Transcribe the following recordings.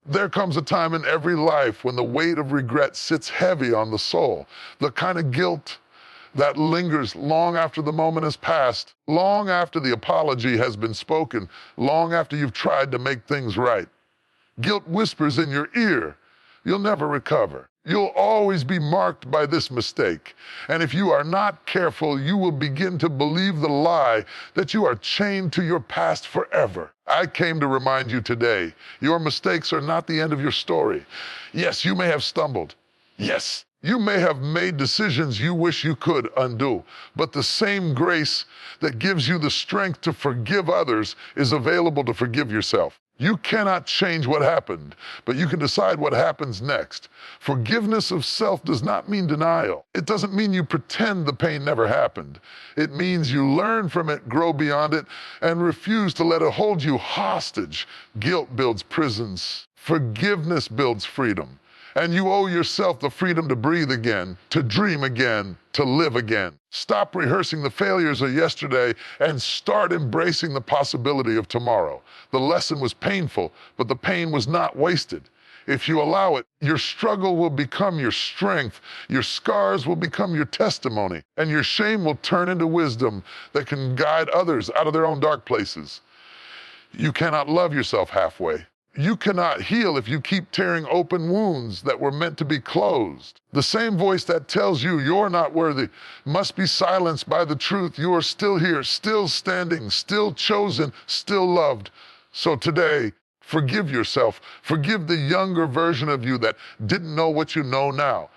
There comes a time in every life when the weight of regret sits heavy on the soul, the kind of guilt that lingers long after the moment has passed, long after the apology has been spoken, long after you've tried to make things right. Guilt whispers in your ear, you'll never recover. You'll always be marked by this mistake. And if you are not careful, you will begin to believe the lie that you are chained to your past forever. I came to remind you today, your mistakes are not the end of your story. Yes, you may have stumbled. Yes, you may have made decisions you wish you could undo, but the same grace that gives you the strength to forgive others is available to forgive yourself. You cannot change what happened, but you can decide what happens next. Forgiveness of self does not mean denial. It doesn't mean you pretend the pain never happened. It means you learn from it, grow beyond it, and refuse to let it hold you hostage. Guilt builds prisons. Forgiveness builds freedom. And you owe yourself the freedom to breathe again, to dream again, to live again. Stop rehearsing the failures of yesterday and start embracing the possibility of tomorrow. The lesson was painful, but the pain was not wasted. If you allow it, your struggle will become your strength, your scars will become your testimony, and your shame will turn into wisdom that can guide others out of their own dark places. You cannot love yourself halfway. You cannot heal if you keep tearing open wounds that were meant to be closed. The same voice that tells you you're not worthy must be silenced by the truth you are still here, still standing, still chosen, still loved. So today, forgive yourself. Forgive the younger version of you that didn't know what you know now.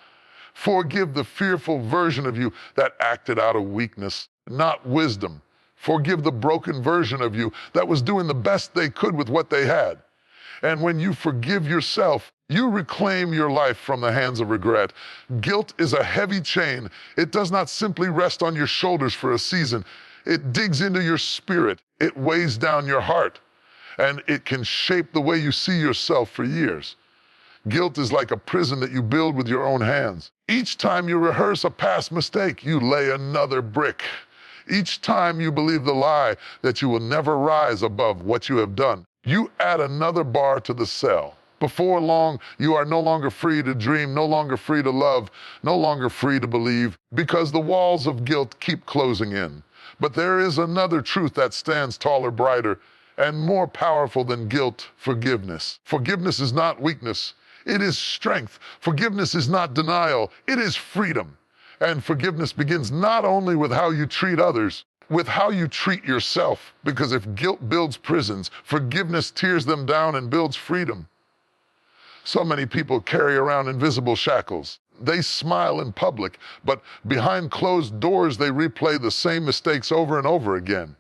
Forgive the fearful version of you that acted out of weakness, not wisdom. Forgive the broken version of you that was doing the best they could with what they had. And when you forgive yourself, you reclaim your life from the hands of regret. Guilt is a heavy chain. It does not simply rest on your shoulders for a season. It digs into your spirit. It weighs down your heart. And it can shape the way you see yourself for years. Guilt is like a prison that you build with your own hands. Each time you rehearse a past mistake, you lay another brick. Each time you believe the lie that you will never rise above what you have done, you add another bar to the cell. Before long, you are no longer free to dream, no longer free to love, no longer free to believe, because the walls of guilt keep closing in. But there is another truth that stands taller, brighter, and more powerful than guilt: forgiveness. Forgiveness is not weakness, it is strength. Forgiveness is not denial, it is freedom. And forgiveness begins not only with how you treat others, with how you treat yourself. Because if guilt builds prisons, forgiveness tears them down and builds freedom. So many people carry around invisible shackles. They smile in public, but behind closed doors they replay the same mistakes over and over again.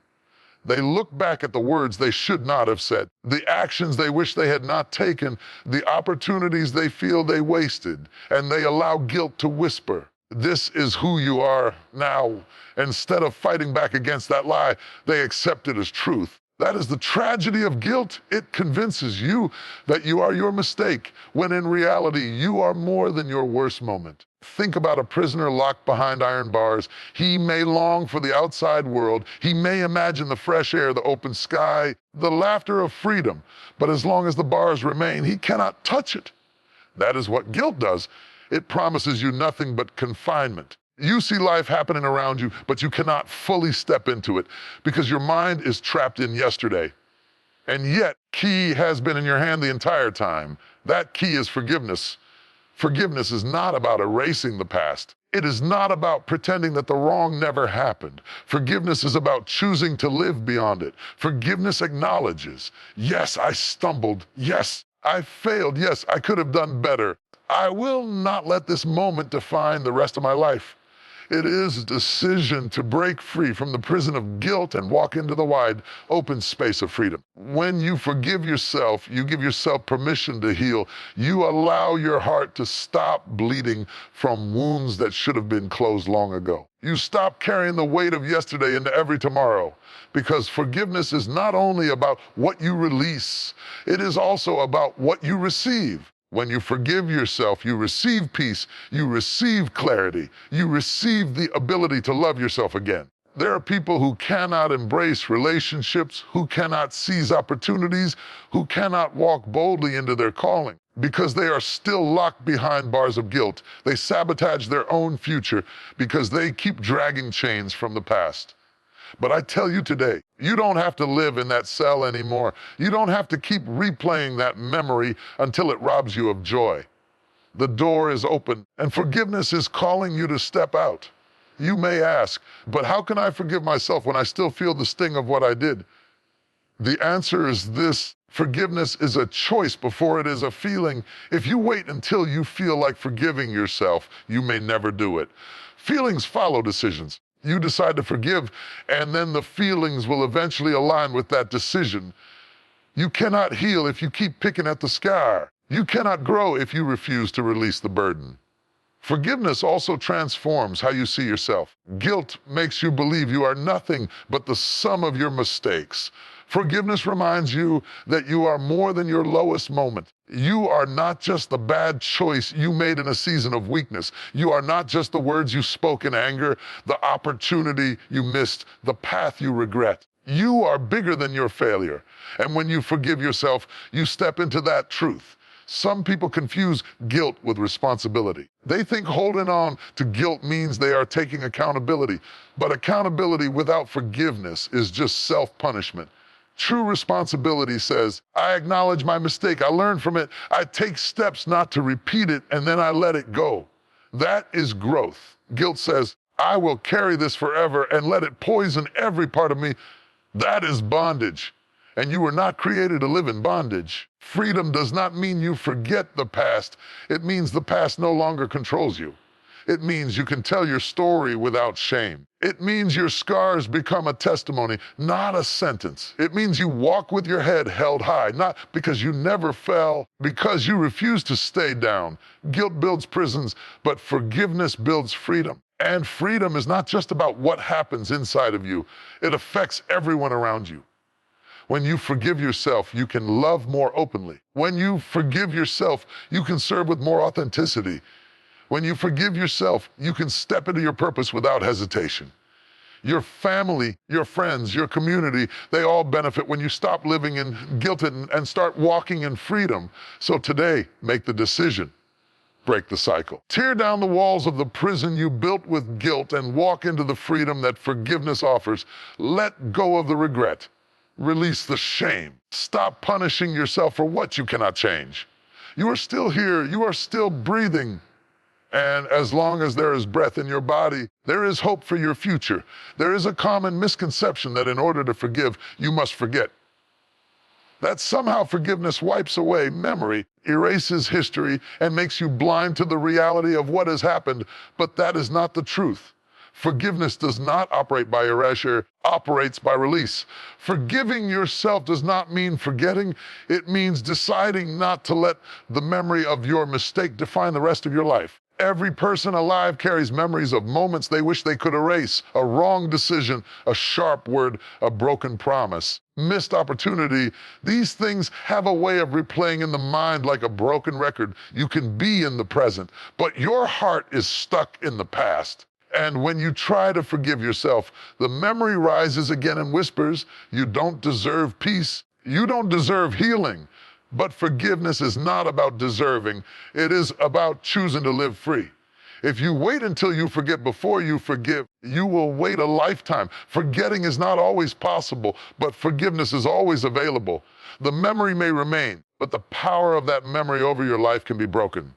They look back at the words they should not have said, the actions they wish they had not taken, the opportunities they feel they wasted, and they allow guilt to whisper, "This is who you are now." Instead of fighting back against that lie, they accept it as truth. That is the tragedy of guilt. It convinces you that you are your mistake, when in reality, you are more than your worst moment. Think about a prisoner locked behind iron bars. He may long for the outside world. He may imagine the fresh air, the open sky, the laughter of freedom. But as long as the bars remain, he cannot touch it. That is what guilt does. It promises you nothing but confinement. You see life happening around you, but you cannot fully step into it because your mind is trapped in yesterday. And yet, key has been in your hand the entire time. That key is forgiveness. Forgiveness is not about erasing the past. It is not about pretending that the wrong never happened. Forgiveness is about choosing to live beyond it. Forgiveness acknowledges, yes, I stumbled. Yes, I failed. Yes, I could have done better. I will not let this moment define the rest of my life. It is a decision to break free from the prison of guilt and walk into the wide, open space of freedom. When you forgive yourself, you give yourself permission to heal. You allow your heart to stop bleeding from wounds that should have been closed long ago. You stop carrying the weight of yesterday into every tomorrow, because forgiveness is not only about what you release, it is also about what you receive. When you forgive yourself, you receive peace, you receive clarity, you receive the ability to love yourself again. There are people who cannot embrace relationships, who cannot seize opportunities, who cannot walk boldly into their calling because they are still locked behind bars of guilt. They sabotage their own future because they keep dragging chains from the past. But I tell you today, you don't have to live in that cell anymore. You don't have to keep replaying that memory until it robs you of joy. The door is open, and forgiveness is calling you to step out. You may ask, but how can I forgive myself when I still feel the sting of what I did? The answer is this: forgiveness is a choice before it is a feeling. If you wait until you feel like forgiving yourself, you may never do it. Feelings follow decisions. You decide to forgive, and then the feelings will eventually align with that decision. You cannot heal if you keep picking at the scar. You cannot grow if you refuse to release the burden. Forgiveness also transforms how you see yourself. Guilt makes you believe you are nothing but the sum of your mistakes. Forgiveness reminds you that you are more than your lowest moment. You are not just the bad choice you made in a season of weakness. You are not just the words you spoke in anger, the opportunity you missed, the path you regret. You are bigger than your failure. And when you forgive yourself, you step into that truth. Some people confuse guilt with responsibility. They think holding on to guilt means they are taking accountability. But accountability without forgiveness is just self-punishment. True responsibility says, I acknowledge my mistake, I learn from it, I take steps not to repeat it, and then I let it go. That is growth. Guilt says, I will carry this forever and let it poison every part of me. That is bondage. And you were not created to live in bondage. Freedom does not mean you forget the past. It means the past no longer controls you. It means you can tell your story without shame. It means your scars become a testimony, not a sentence. It means you walk with your head held high, not because you never fell, because you refuse to stay down. Guilt builds prisons, but forgiveness builds freedom. And freedom is not just about what happens inside of you. It affects everyone around you. When you forgive yourself, you can love more openly. When you forgive yourself, you can serve with more authenticity. When you forgive yourself, you can step into your purpose without hesitation. Your family, your friends, your community, they all benefit when you stop living in guilt and start walking in freedom. So today, make the decision. Break the cycle. Tear down the walls of the prison you built with guilt and walk into the freedom that forgiveness offers. Let go of the regret. Release the shame. Stop punishing yourself for what you cannot change. You are still here. You are still breathing. And as long as there is breath in your body, there is hope for your future. There is a common misconception that in order to forgive, you must forget. That somehow forgiveness wipes away memory, erases history, and makes you blind to the reality of what has happened. But that is not the truth. Forgiveness does not operate by erasure, operates by release. Forgiving yourself does not mean forgetting. It means deciding not to let the memory of your mistake define the rest of your life. Every person alive carries memories of moments they wish they could erase, a wrong decision, a sharp word, a broken promise, missed opportunity. These things have a way of replaying in the mind like a broken record. You can be in the present, but your heart is stuck in the past. And when you try to forgive yourself, the memory rises again and whispers, you don't deserve peace, you don't deserve healing. But forgiveness is not about deserving. It is about choosing to live free. If you wait until you forget before you forgive, you will wait a lifetime. Forgetting is not always possible, but forgiveness is always available. The memory may remain, but the power of that memory over your life can be broken.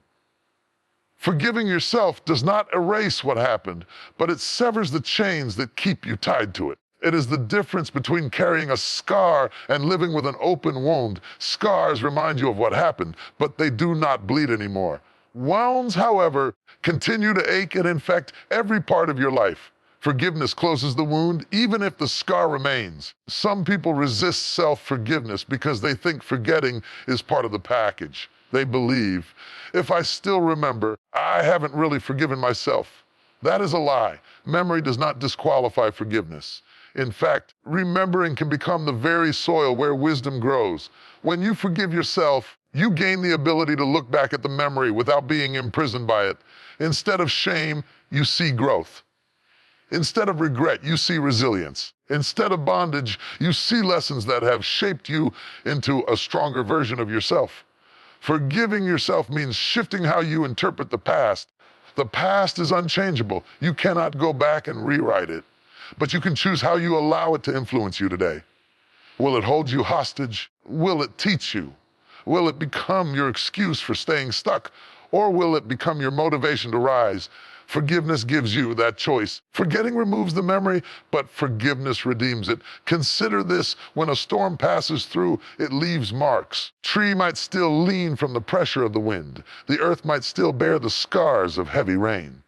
Forgiving yourself does not erase what happened, but it severs the chains that keep you tied to it. It is the difference between carrying a scar and living with an open wound. Scars remind you of what happened, but they do not bleed anymore. Wounds, however, continue to ache and infect every part of your life. Forgiveness closes the wound, even if the scar remains. Some people resist self-forgiveness because they think forgetting is part of the package. They believe, if I still remember, I haven't really forgiven myself. That is a lie. Memory does not disqualify forgiveness. In fact, remembering can become the very soil where wisdom grows. When you forgive yourself, you gain the ability to look back at the memory without being imprisoned by it. Instead of shame, you see growth. Instead of regret, you see resilience. Instead of bondage, you see lessons that have shaped you into a stronger version of yourself. Forgiving yourself means shifting how you interpret the past. The past is unchangeable. You cannot go back and rewrite it. But you can choose how you allow it to influence you today. Will it hold you hostage? Will it teach you? Will it become your excuse for staying stuck? Or will it become your motivation to rise? Forgiveness gives you that choice. Forgetting removes the memory, but forgiveness redeems it. Consider this: when a storm passes through, it leaves marks. Tree might still lean from the pressure of the wind. The earth might still bear the scars of heavy rain.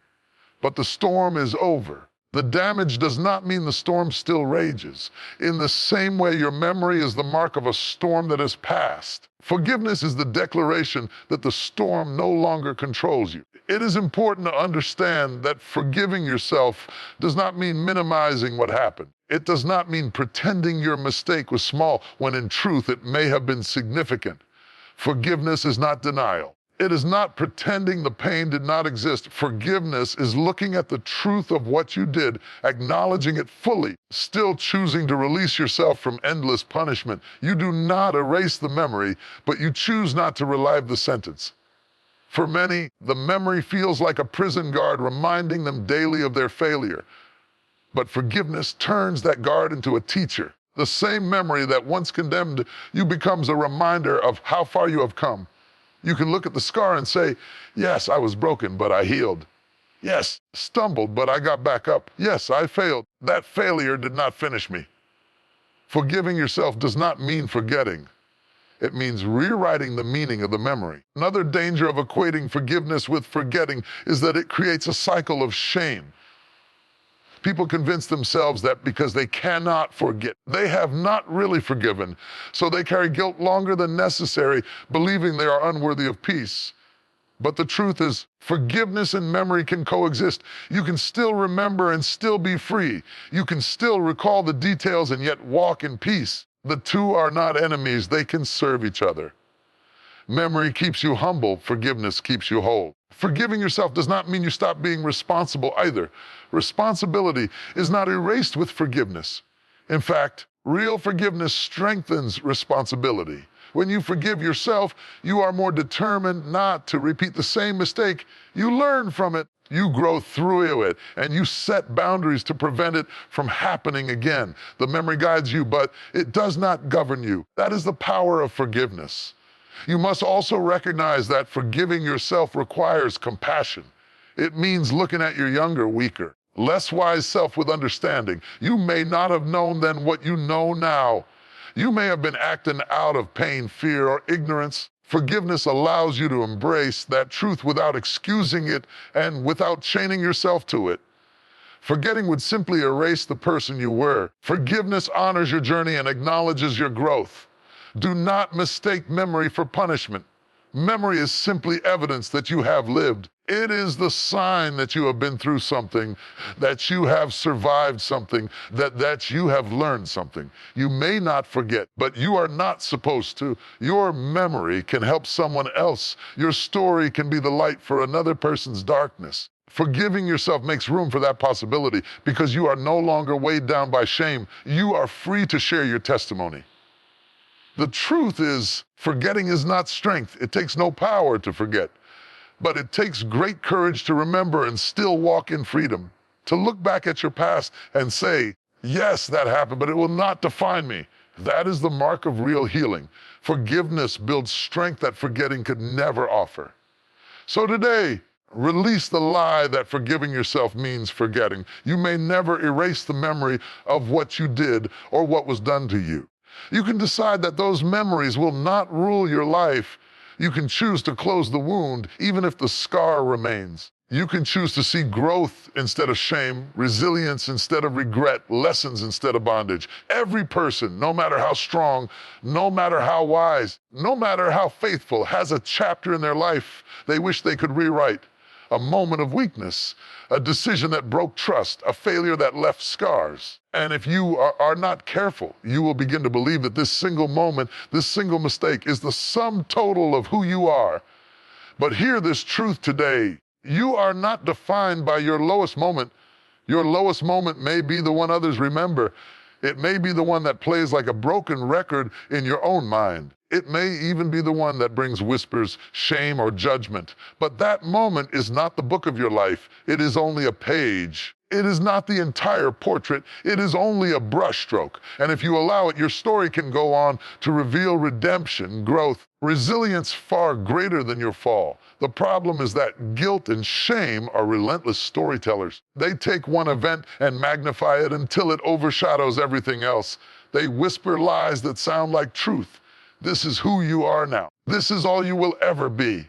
But the storm is over. The damage does not mean the storm still rages. In the same way, your memory is the mark of a storm that has passed. Forgiveness is the declaration that the storm no longer controls you. It is important to understand that forgiving yourself does not mean minimizing what happened. It does not mean pretending your mistake was small when in truth it may have been significant. Forgiveness is not denial. It is not pretending the pain did not exist. Forgiveness is looking at the truth of what you did, acknowledging it fully, still choosing to release yourself from endless punishment. You do not erase the memory, but you choose not to relive the sentence. For many, the memory feels like a prison guard reminding them daily of their failure. But forgiveness turns that guard into a teacher. The same memory that once condemned you becomes a reminder of how far you have come. You can look at the scar and say, yes, I was broken, but I healed. Yes, stumbled, but I got back up. Yes, I failed. That failure did not finish me. Forgiving yourself does not mean forgetting. It means rewriting the meaning of the memory. Another danger of equating forgiveness with forgetting is that it creates a cycle of shame. People convince themselves that because they cannot forget, they have not really forgiven, so they carry guilt longer than necessary, believing they are unworthy of peace. But the truth is, forgiveness and memory can coexist. You can still remember and still be free. You can still recall the details and yet walk in peace. The two are not enemies, they can serve each other. Memory keeps you humble, forgiveness keeps you whole. Forgiving yourself does not mean you stop being responsible either. Responsibility is not erased with forgiveness. In fact, real forgiveness strengthens responsibility. When you forgive yourself, you are more determined not to repeat the same mistake. You learn from it, you grow through it, and you set boundaries to prevent it from happening again. The memory guides you, but it does not govern you. That is the power of forgiveness. You must also recognize that forgiving yourself requires compassion. It means looking at your younger, weaker, less wise self with understanding. You may not have known then what you know now. You may have been acting out of pain, fear, or ignorance. Forgiveness allows you to embrace that truth without excusing it and without chaining yourself to it. Forgetting would simply erase the person you were. Forgiveness honors your journey and acknowledges your growth. Do not mistake memory for punishment. Memory is simply evidence that you have lived. It is the sign that you have been through something, that you have survived something, that you have learned something. You may not forget, but you are not supposed to. Your memory can help someone else. Your story can be the light for another person's darkness. Forgiving yourself makes room for that possibility because you are no longer weighed down by shame. You are free to share your testimony. The truth is, forgetting is not strength. It takes no power to forget. But it takes great courage to remember and still walk in freedom. To look back at your past and say, yes, that happened, but it will not define me. That is the mark of real healing. Forgiveness builds strength that forgetting could never offer. So today, release the lie that forgiving yourself means forgetting. You may never erase the memory of what you did or what was done to you. You can decide that those memories will not rule your life. You can choose to close the wound, even if the scar remains. You can choose to see growth instead of shame, resilience instead of regret, lessons instead of bondage. Every person, no matter how strong, no matter how wise, no matter how faithful, has a chapter in their life they wish they could rewrite. A moment of weakness, a decision that broke trust, a failure that left scars. And if you are not careful, you will begin to believe that this single moment, this single mistake is the sum total of who you are. But hear this truth today. You are not defined by your lowest moment. Your lowest moment may be the one others remember. It may be the one that plays like a broken record in your own mind. It may even be the one that brings whispers, shame, or judgment. But that moment is not the book of your life. It is only a page. It is not the entire portrait. It is only a brushstroke. And if you allow it, your story can go on to reveal redemption, growth, resilience far greater than your fall. The problem is that guilt and shame are relentless storytellers. They take one event and magnify it until it overshadows everything else. They whisper lies that sound like truth. This is who you are now. This is all you will ever be.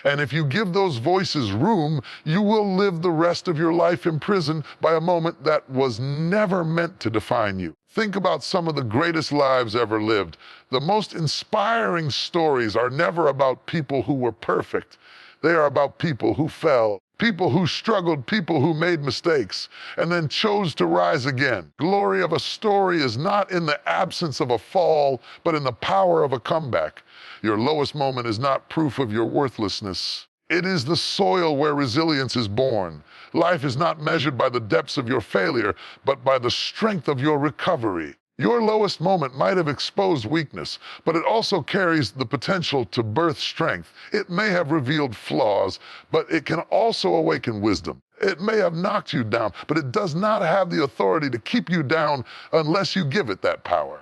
And if you give those voices room, you will live the rest of your life imprisoned by a moment that was never meant to define you. Think about some of the greatest lives ever lived. The most inspiring stories are never about people who were perfect. They are about people who fell, people who struggled, people who made mistakes, and then chose to rise again. Glory of a story is not in the absence of a fall, but in the power of a comeback. Your lowest moment is not proof of your worthlessness. It is the soil where resilience is born. Life is not measured by the depths of your failure, but by the strength of your recovery. Your lowest moment might have exposed weakness, but it also carries the potential to birth strength. It may have revealed flaws, but it can also awaken wisdom. It may have knocked you down, but it does not have the authority to keep you down unless you give it that power.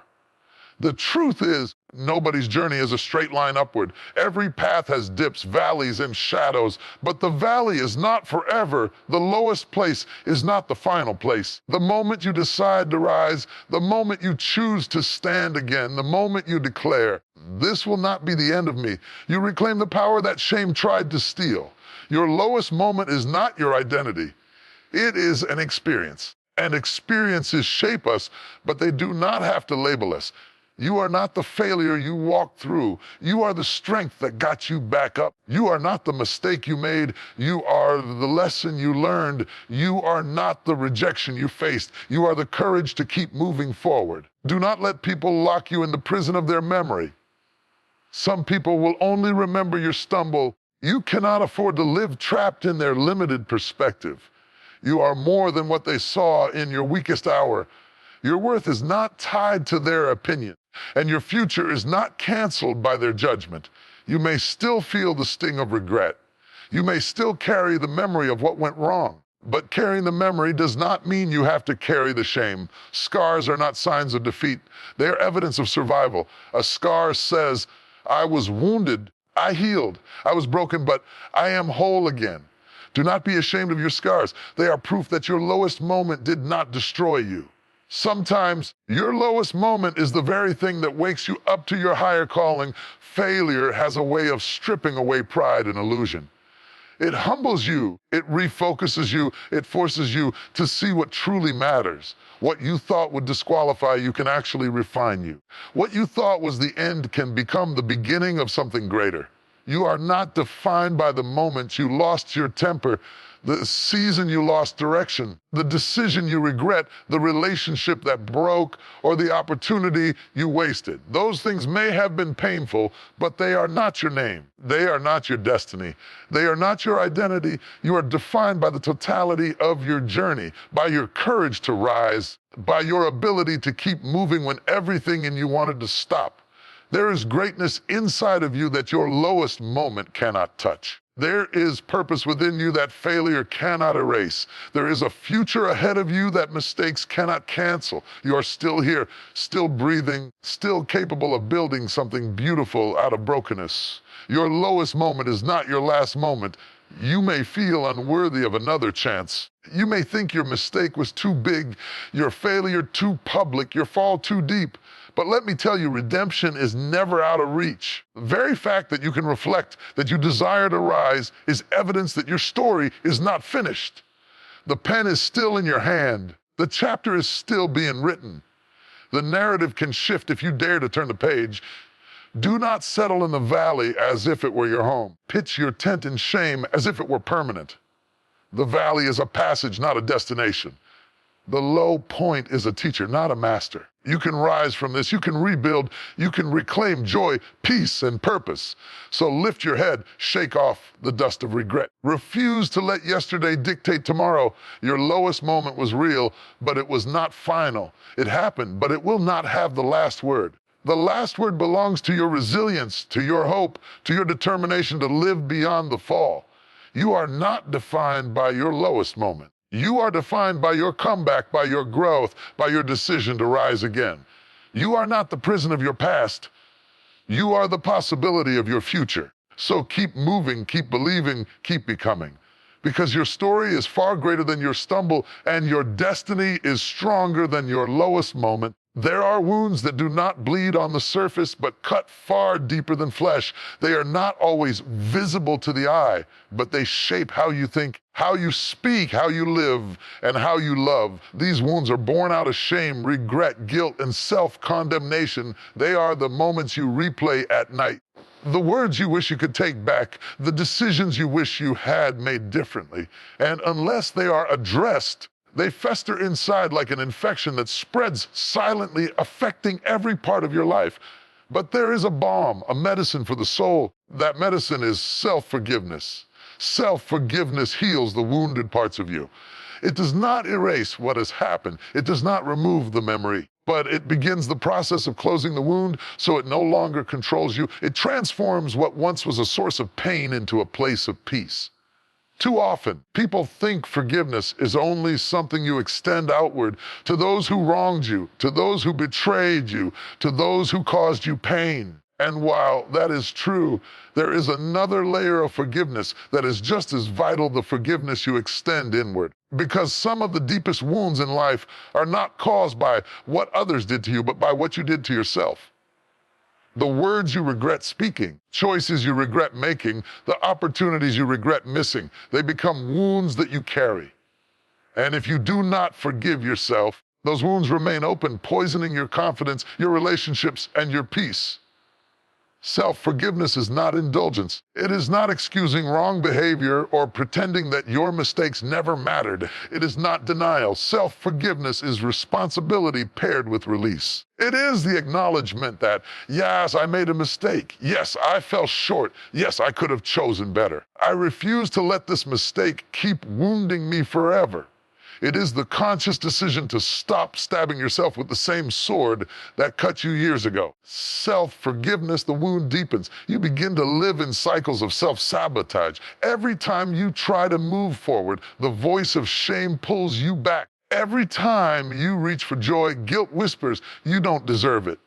The truth is, nobody's journey is a straight line upward. Every path has dips, valleys, and shadows, but the valley is not forever. The lowest place is not the final place. The moment you decide to rise, the moment you choose to stand again, the moment you declare, "This will not be the end of me," you reclaim the power that shame tried to steal. Your lowest moment is not your identity. It is an experience. And experiences shape us, but they do not have to label us. You are not the failure you walked through. You are the strength that got you back up. You are not the mistake you made. You are the lesson you learned. You are not the rejection you faced. You are the courage to keep moving forward. Do not let people lock you in the prison of their memory. Some people will only remember your stumble. You cannot afford to live trapped in their limited perspective. You are more than what they saw in your weakest hour. Your worth is not tied to their opinion, and your future is not canceled by their judgment. You may still feel the sting of regret. You may still carry the memory of what went wrong. But carrying the memory does not mean you have to carry the shame. Scars are not signs of defeat. They are evidence of survival. A scar says, "I was wounded, I healed. I was broken, but I am whole again." Do not be ashamed of your scars. They are proof that your lowest moment did not destroy you. Sometimes your lowest moment is the very thing that wakes you up to your higher calling. Failure has a way of stripping away pride and illusion. It humbles you, it refocuses you, it forces you to see what truly matters. What you thought would disqualify you can actually refine you. What you thought was the end can become the beginning of something greater. You are not defined by the moment you lost your temper, the season you lost direction, the decision you regret, the relationship that broke, or the opportunity you wasted. Those things may have been painful, but they are not your name. They are not your destiny. They are not your identity. You are defined by the totality of your journey, by your courage to rise, by your ability to keep moving when everything in you wanted to stop. There is greatness inside of you that your lowest moment cannot touch. There is purpose within you that failure cannot erase. There is a future ahead of you that mistakes cannot cancel. You are still here, still breathing, still capable of building something beautiful out of brokenness. Your lowest moment is not your last moment. You may feel unworthy of another chance. You may think your mistake was too big, your failure too public, your fall too deep. But let me tell you, redemption is never out of reach. The very fact that you can reflect, that you desire to rise, is evidence that your story is not finished. The pen is still in your hand. The chapter is still being written. The narrative can shift if you dare to turn the page. Do not settle in the valley as if it were your home. Pitch your tent in shame as if it were permanent. The valley is a passage, not a destination. The low point is a teacher, not a master. You can rise from this. You can rebuild. You can reclaim joy, peace, and purpose. So lift your head, shake off the dust of regret. Refuse to let yesterday dictate tomorrow. Your lowest moment was real, but it was not final. It happened, but it will not have the last word. The last word belongs to your resilience, to your hope, to your determination to live beyond the fall. You are not defined by your lowest moment. You are defined by your comeback, by your growth, by your decision to rise again. You are not the prison of your past. You are the possibility of your future. So keep moving, keep believing, keep becoming. Because your story is far greater than your stumble, and your destiny is stronger than your lowest moment. There are wounds that do not bleed on the surface, but cut far deeper than flesh. They are not always visible to the eye, but they shape how you think, how you speak, how you live, and how you love. These wounds are born out of shame, regret, guilt, and self-condemnation. They are the moments you replay at night. The words you wish you could take back, the decisions you wish you had made differently. And unless they are addressed, they fester inside like an infection that spreads silently, affecting every part of your life. But there is a balm, a medicine for the soul. That medicine is self-forgiveness. Self-forgiveness heals the wounded parts of you. It does not erase what has happened. It does not remove the memory, but it begins the process of closing the wound so it no longer controls you. It transforms what once was a source of pain into a place of peace. Too often, people think forgiveness is only something you extend outward to those who wronged you, to those who betrayed you, to those who caused you pain. And while that is true, there is another layer of forgiveness that is just as vital, the forgiveness you extend inward. Because some of the deepest wounds in life are not caused by what others did to you, but by what you did to yourself. The words you regret speaking, choices you regret making, the opportunities you regret missing, they become wounds that you carry. And if you do not forgive yourself, those wounds remain open, poisoning your confidence, your relationships, and your peace. Self-forgiveness is not indulgence. It is not excusing wrong behavior or pretending that your mistakes never mattered. It is not denial. Self-forgiveness is responsibility paired with release. It is the acknowledgement that, yes, I made a mistake. Yes, I fell short. Yes, I could have chosen better. I refuse to let this mistake keep wounding me forever. It is the conscious decision to stop stabbing yourself with the same sword that cut you years ago. Self-forgiveness, the wound deepens. You begin to live in cycles of self-sabotage. Every time you try to move forward, the voice of shame pulls you back. Every time you reach for joy, guilt whispers, you don't deserve it.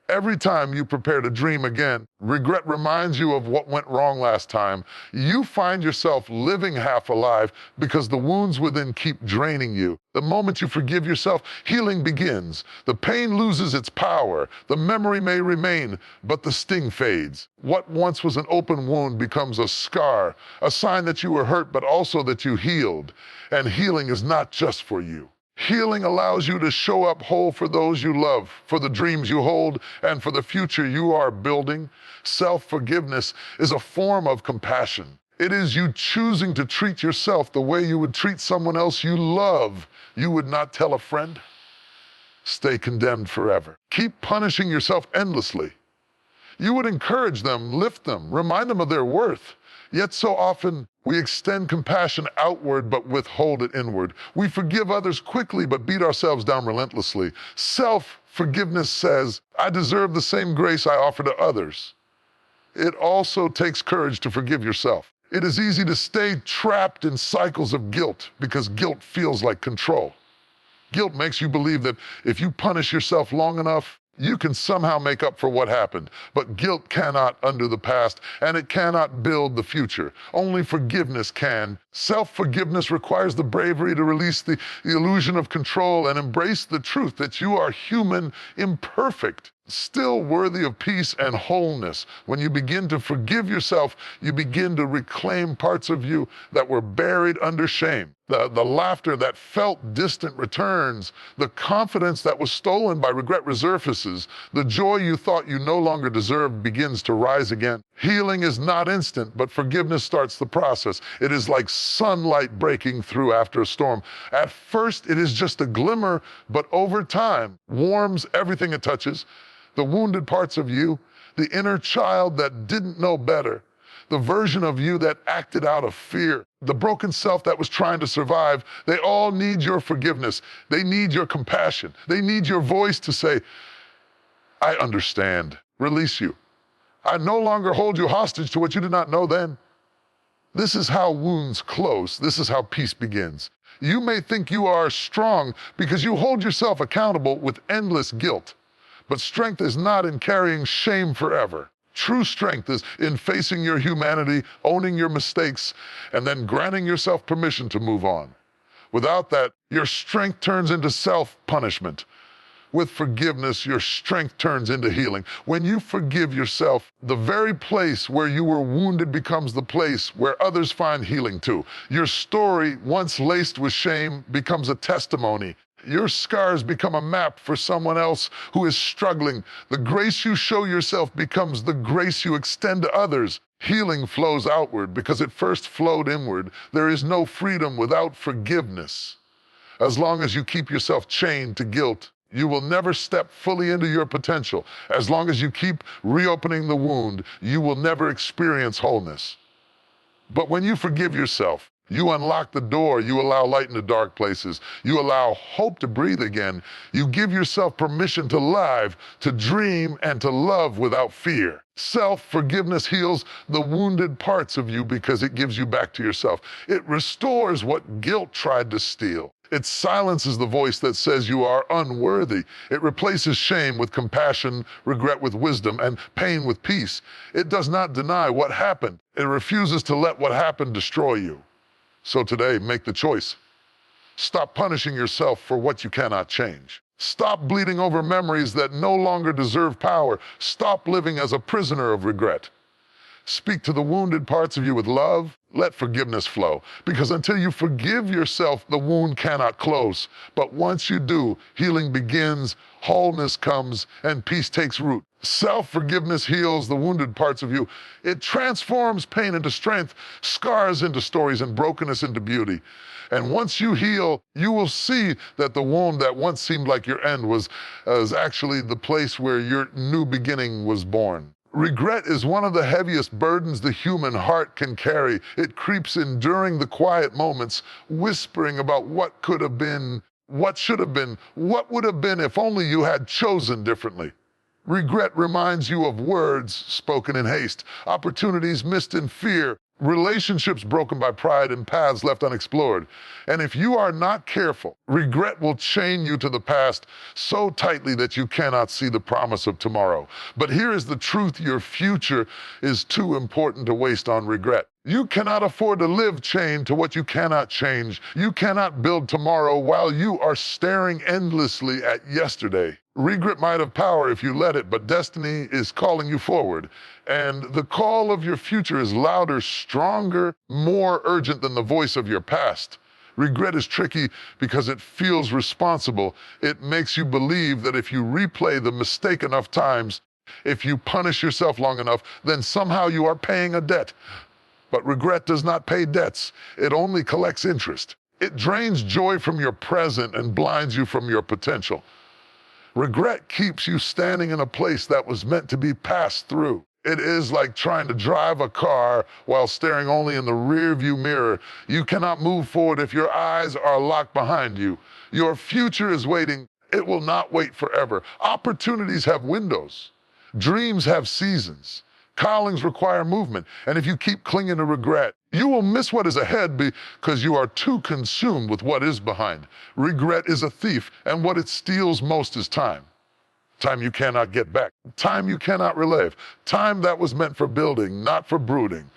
Every time you prepare to dream again, regret reminds you of what went wrong last time. You find yourself living half alive because the wounds within keep draining you. The moment you forgive yourself, healing begins. The pain loses its power. The memory may remain, but the sting fades. What once was an open wound becomes a scar, a sign that you were hurt, but also that you healed. And healing is not just for you. Healing allows you to show up whole for those you love, for the dreams you hold, and for the future you are building. Self-forgiveness is a form of compassion. It is you choosing to treat yourself the way you would treat someone else you love. You would not tell a friend. Stay condemned forever. Keep punishing yourself endlessly. You would encourage them, lift them, remind them of their worth. Yet so often, we extend compassion outward but withhold it inward. We forgive others quickly but beat ourselves down relentlessly. Self-forgiveness says, I deserve the same grace I offer to others. It also takes courage to forgive yourself. It is easy to stay trapped in cycles of guilt because guilt feels like control. Guilt makes you believe that if you punish yourself long enough, you can somehow make up for what happened. But guilt cannot undo the past, and it cannot build the future. Only forgiveness can. Self-forgiveness requires the bravery to release the illusion of control and embrace the truth that you are human, imperfect, still worthy of peace and wholeness. When you begin to forgive yourself, you begin to reclaim parts of you that were buried under shame. The laughter that felt distant returns. The confidence that was stolen by regret resurfaces. The joy you thought you no longer deserved begins to rise again. Healing is not instant, but forgiveness starts the process. It is like sunlight breaking through after a storm. At first, it is just a glimmer, but over time, warms everything it touches. The wounded parts of you, the inner child that didn't know better, the version of you that acted out of fear, the broken self that was trying to survive, they all need your forgiveness. They need your compassion. They need your voice to say, I understand. Release you. I no longer hold you hostage to what you did not know then. This is how wounds close. This is how peace begins. You may think you are strong because you hold yourself accountable with endless guilt. But strength is not in carrying shame forever. True strength is in facing your humanity, owning your mistakes, and then granting yourself permission to move on. Without that, your strength turns into self-punishment. With forgiveness, your strength turns into healing. When you forgive yourself, the very place where you were wounded becomes the place where others find healing too. Your story, once laced with shame, becomes a testimony. Your scars become a map for someone else who is struggling. The grace you show yourself becomes the grace you extend to others. Healing flows outward because it first flowed inward. There is no freedom without forgiveness. As long as you keep yourself chained to guilt, you will never step fully into your potential. As long as you keep reopening the wound, you will never experience wholeness. But when you forgive yourself, you unlock the door, you allow light into dark places, you allow hope to breathe again, you give yourself permission to live, to dream, and to love without fear. Self-forgiveness heals the wounded parts of you because it gives you back to yourself. It restores what guilt tried to steal. It silences the voice that says you are unworthy. It replaces shame with compassion, regret with wisdom, and pain with peace. It does not deny what happened. It refuses to let what happened destroy you. So today, make the choice. Stop punishing yourself for what you cannot change. Stop bleeding over memories that no longer deserve power. Stop living as a prisoner of regret. Speak to the wounded parts of you with love. Let forgiveness flow. Because until you forgive yourself, the wound cannot close. But once you do, healing begins, wholeness comes, and peace takes root. Self-forgiveness heals the wounded parts of you. It transforms pain into strength, scars into stories, and brokenness into beauty. And once you heal, you will see that the wound that once seemed like your end was actually the place where your new beginning was born. Regret is one of the heaviest burdens the human heart can carry. It creeps in during the quiet moments, whispering about what could have been, what should have been, what would have been if only you had chosen differently. Regret reminds you of words spoken in haste, opportunities missed in fear, relationships broken by pride, and paths left unexplored. And if you are not careful, regret will chain you to the past so tightly that you cannot see the promise of tomorrow. But here is the truth: your future is too important to waste on regret. You cannot afford to live chained to what you cannot change. You cannot build tomorrow while you are staring endlessly at yesterday. Regret might have power if you let it, but destiny is calling you forward. And the call of your future is louder, stronger, more urgent than the voice of your past. Regret is tricky because it feels responsible. It makes you believe that if you replay the mistake enough times, if you punish yourself long enough, then somehow you are paying a debt. But regret does not pay debts. It only collects interest. It drains joy from your present and blinds you from your potential. Regret keeps you standing in a place that was meant to be passed through. It is like trying to drive a car while staring only in the rearview mirror. You cannot move forward if your eyes are locked behind you. Your future is waiting. It will not wait forever. Opportunities have windows. Dreams have seasons. Callings require movement. And if you keep clinging to regret, you will miss what is ahead because you are too consumed with what is behind. Regret is a thief, and what it steals most is time. Time you cannot get back. Time you cannot relive. Time that was meant for building, not for brooding.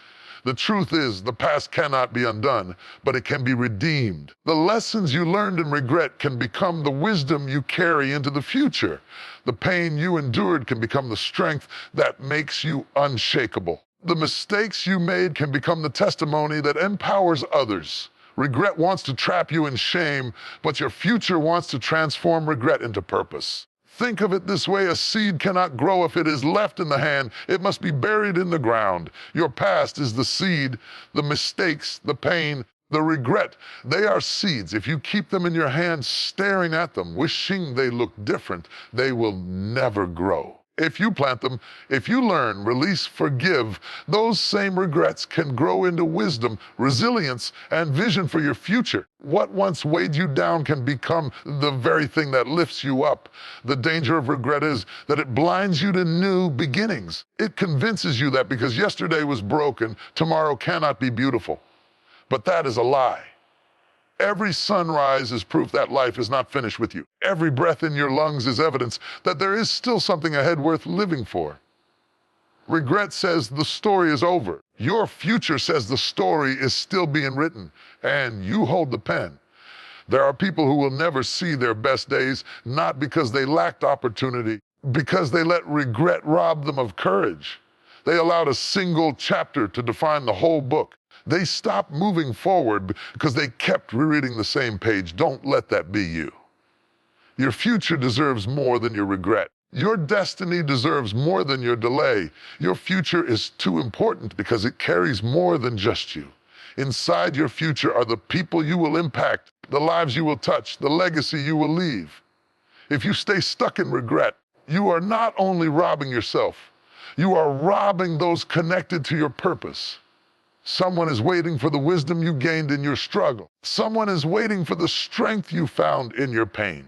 The truth is, the past cannot be undone, but it can be redeemed. The lessons you learned in regret can become the wisdom you carry into the future. The pain you endured can become the strength that makes you unshakable. The mistakes you made can become the testimony that empowers others. Regret wants to trap you in shame, but your future wants to transform regret into purpose. Think of it this way: a seed cannot grow if it is left in the hand. It must be buried in the ground. Your past is the seed, the mistakes, the pain, the regret. They are seeds. If you keep them in your hand, staring at them, wishing they look different, they will never grow. If you plant them, if you learn, release, forgive, those same regrets can grow into wisdom, resilience, and vision for your future. What once weighed you down can become the very thing that lifts you up. The danger of regret is that it blinds you to new beginnings. It convinces you that because yesterday was broken, tomorrow cannot be beautiful. But that is a lie. Every sunrise is proof that life is not finished with you. Every breath in your lungs is evidence that there is still something ahead worth living for. Regret says the story is over. Your future says the story is still being written, and you hold the pen. There are people who will never see their best days, not because they lacked opportunity, because they let regret rob them of courage. They allowed a single chapter to define the whole book. They stopped moving forward because they kept rereading the same page. Don't let that be you. Your future deserves more than your regret. Your destiny deserves more than your delay. Your future is too important because it carries more than just you. Inside your future are the people you will impact, the lives you will touch, the legacy you will leave. If you stay stuck in regret, you are not only robbing yourself, you are robbing those connected to your purpose. Someone is waiting for the wisdom you gained in your struggle. Someone is waiting for the strength you found in your pain.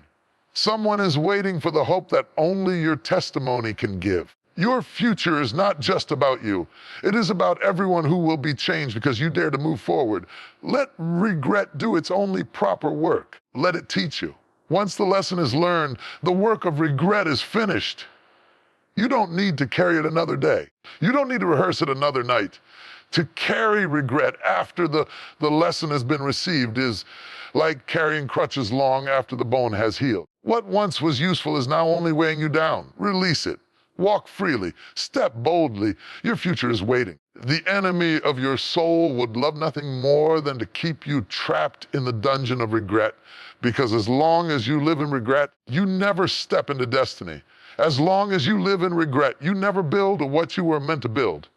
Someone is waiting for the hope that only your testimony can give. Your future is not just about you. It is about everyone who will be changed because you dare to move forward. Let regret do its only proper work. Let it teach you. Once the lesson is learned, the work of regret is finished. You don't need to carry it another day. You don't need to rehearse it another night. To carry regret after the lesson has been received is like carrying crutches long after the bone has healed. What once was useful is now only weighing you down. Release it. Walk freely. Step boldly. Your future is waiting. The enemy of your soul would love nothing more than to keep you trapped in the dungeon of regret, because as long as you live in regret, you never step into destiny. As long as you live in regret, you never build what you were meant to build.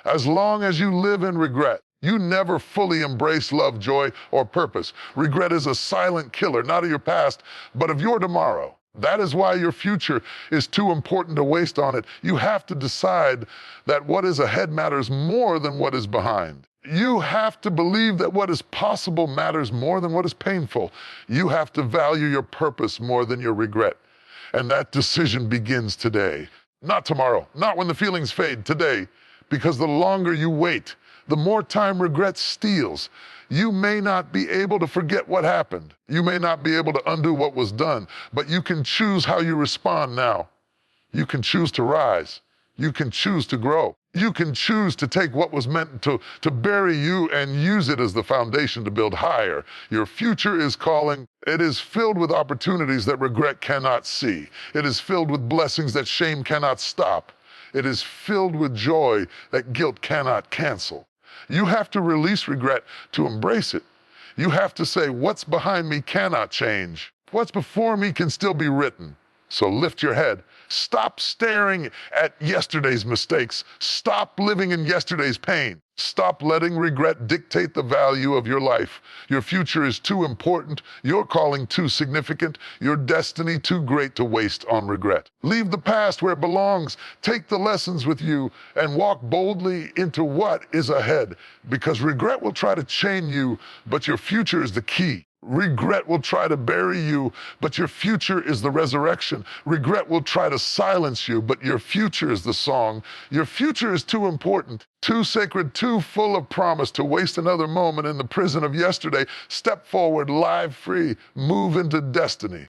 As long as you live in regret, you never fully embrace love, joy, or purpose. Regret is a silent killer, not of your past, but of your tomorrow. That is why your future is too important to waste on it. You have to decide that what is ahead matters more than what is behind. You have to believe that what is possible matters more than what is painful. You have to value your purpose more than your regret. And that decision begins today. Not tomorrow, not when the feelings fade, today. Because the longer you wait, the more time regret steals. You may not be able to forget what happened. You may not be able to undo what was done, but you can choose how you respond now. You can choose to rise. You can choose to grow. You can choose to take what was meant to bury you and use it as the foundation to build higher. Your future is calling. It is filled with opportunities that regret cannot see. It is filled with blessings that shame cannot stop. It is filled with joy that guilt cannot cancel. You have to release regret to embrace it. You have to say, what's behind me cannot change. What's before me can still be written. So lift your head. Stop staring at yesterday's mistakes. Stop living in yesterday's pain. Stop letting regret dictate the value of your life. Your future is too important, your calling too significant, your destiny too great to waste on regret. Leave the past where it belongs, take the lessons with you, and walk boldly into what is ahead. Because regret will try to chain you, but your future is the key. Regret will try to bury you, but your future is the resurrection. Regret will try to silence you, but your future is the song. Your future is too important, too sacred, too full of promise to waste another moment in the prison of yesterday. Step forward, live free, move into destiny.